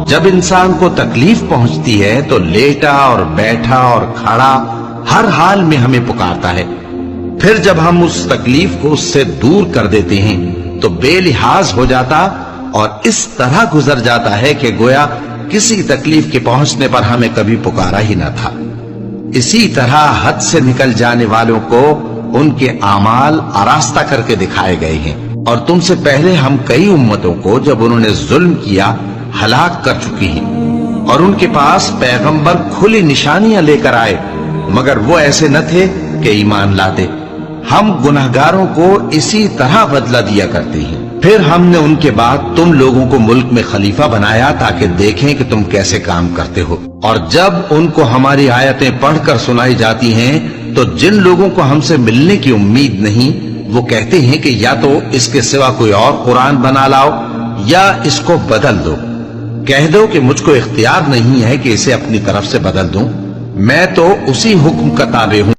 جب انسان کو تکلیف پہنچتی ہے تو لیٹا اور بیٹھا اور کھڑا ہر حال میں ہمیں پکارتا ہے. پھر جب ہم اس تکلیف کو اس سے دور کر دیتے ہیں تو بے لحاظ ہو جاتا اور اس طرح گزر جاتا ہے کہ گویا کسی تکلیف کے پہنچنے پر ہمیں کبھی پکارا ہی نہ تھا. اسی طرح حد سے نکل جانے والوں کو ان کے اعمال آراستہ کر کے دکھائے گئے ہیں. اور تم سے پہلے ہم کئی امتوں کو جب انہوں نے ظلم کیا ہلاک کر چکی ہیں، اور ان کے پاس پیغمبر کھلی نشانیاں لے کر آئے مگر وہ ایسے نہ تھے کہ ایمان لاتے. ہم گناہگاروں کو اسی طرح بدلہ دیا کرتے ہیں. پھر ہم نے ان کے بعد تم لوگوں کو ملک میں خلیفہ بنایا تاکہ دیکھیں کہ تم کیسے کام کرتے ہو. اور جب ان کو ہماری آیتیں پڑھ کر سنائی جاتی ہیں تو جن لوگوں کو ہم سے ملنے کی امید نہیں وہ کہتے ہیں کہ یا تو اس کے سوا کوئی اور قرآن بنا لاؤ یا اس کو بدل دو. کہہ دو کہ مجھ کو اختیار نہیں ہے کہ اسے اپنی طرف سے بدل دوں، میں تو اسی حکم کا تابع ہوں